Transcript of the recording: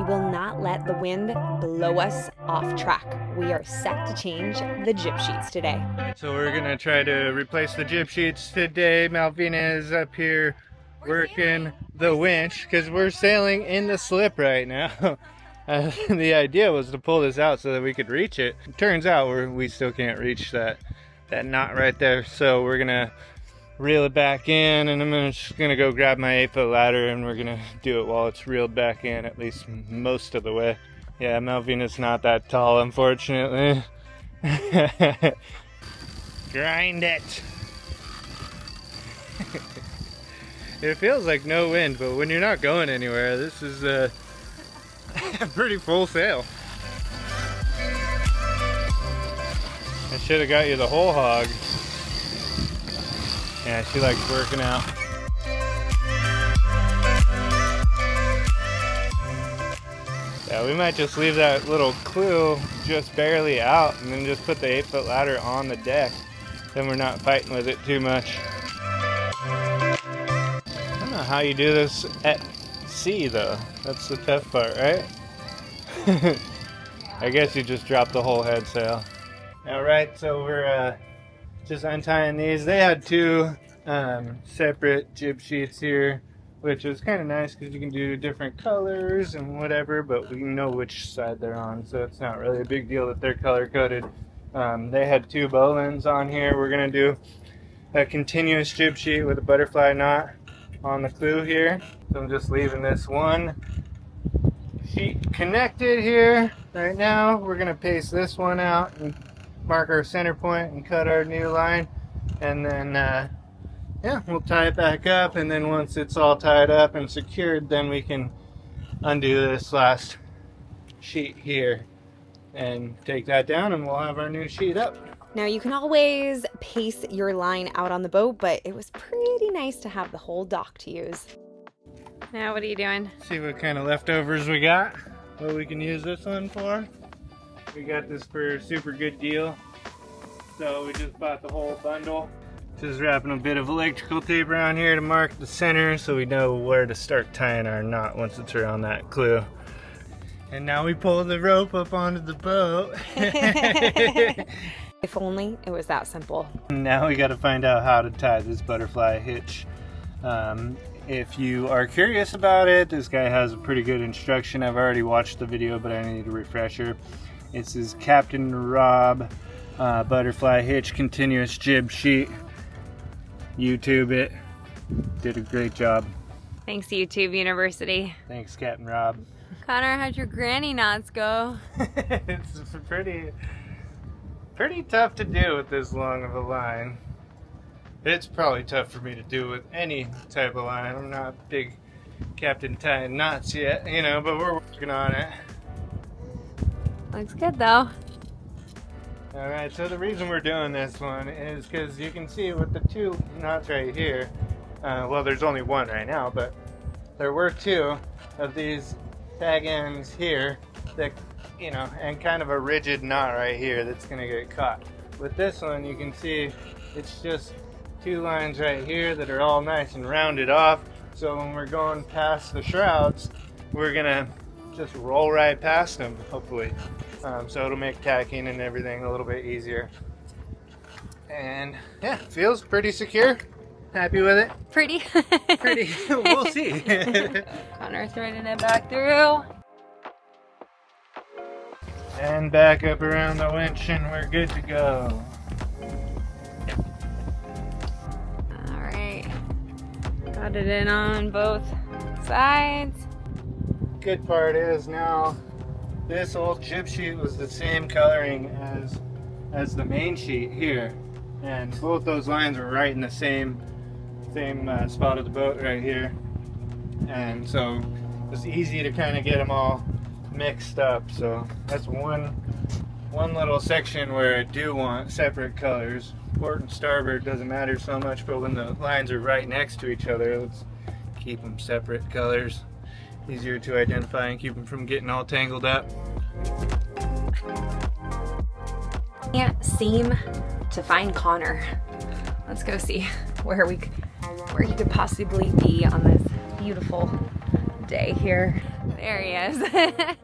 we will not let the wind blow us off track. We are set to change the jib sheets today. So we're gonna try to replace the jib sheets today. Malvina is up here working the winch because we're sailing in the slip right now. The idea was to pull this out so that we could reach it. It turns out we still can't reach that knot right there. So we're gonna reel it back in, and I'm just gonna go grab my 8-foot ladder, and we're gonna do it while it's reeled back in, at least most of the way. Yeah, Malvina's not that tall, unfortunately. Grind it. It feels like no wind, but when you're not going anywhere, this is a pretty full sail. I should have got you the whole hog. Yeah, she likes working out. Yeah, we might just leave that little clew just barely out and then just put the 8-foot ladder on the deck. Then we're not fighting with it too much. I don't know how you do this at sea though. That's the tough part, right? I guess you just drop the whole head sail. Alright, so we're just untying these. They had two separate jib sheets here, which is kind of nice because you can do different colors and whatever, but we know which side they're on, so it's not really a big deal that they're color coded. They had two bowlines on here. We're gonna do a continuous jib sheet with a butterfly knot on the clew here. So I'm just leaving this one sheet connected here right now. We're gonna paste this one out and mark our center point and cut our new line, and then yeah, we'll tie it back up, and then once it's all tied up and secured, then we can undo this last sheet here and take that down, and we'll have our new sheet up. Now you can always pace your line out on the boat, but it was pretty nice to have the whole dock to use. Now what are you doing? See what kind of leftovers we got, what we can use this one for. We got this for a super good deal, so we just bought the whole bundle. Just wrapping a bit of electrical tape around here to mark the center so we know where to start tying our knot once it's around that clew. And now we pull the rope up onto the boat. If only it was that simple. Now we got to find out how to tie this butterfly hitch. If you are curious about it, this guy has a pretty good instruction. I've already watched the video, but I need a refresher. This is Captain Rob butterfly hitch continuous jib sheet. YouTube it. Did a great job. Thanks, YouTube University. Thanks, Captain Rob. Connor, how'd your granny knots go? It's pretty tough to do with this long of a line. It's probably tough for me to do with any type of line. I'm not a big captain tying knots yet, you know, but we're working on it. Looks good though. Alright, so the reason we're doing this one is because you can see with the two knots right here, well, there's only one right now, but there were two of these tag ends here that, you know, and kind of a rigid knot right here that's going to get caught. With this one, you can see it's just two lines right here that are all nice and rounded off, so when we're going past the shrouds, we're going to just roll right past them, hopefully. So it'll make tacking and everything a little bit easier. And yeah, feels pretty secure. Happy with it? Pretty. Pretty. We'll see. Connor's threading it back through. And back up around the winch, and we're good to go. Alright. Got it in on both sides. Good part is now this old jib sheet was the same coloring as the main sheet here, and both those lines were right in the same spot of the boat right here, and so it was easy to kind of get them all mixed up. So that's one little section where I do want separate colors. Port and starboard doesn't matter so much, but when the lines are right next to each other, let's keep them separate colors. Easier to identify and keep them from getting all tangled up. Can't seem to find Connor. Let's go see where he could possibly be on this beautiful day here. There he is.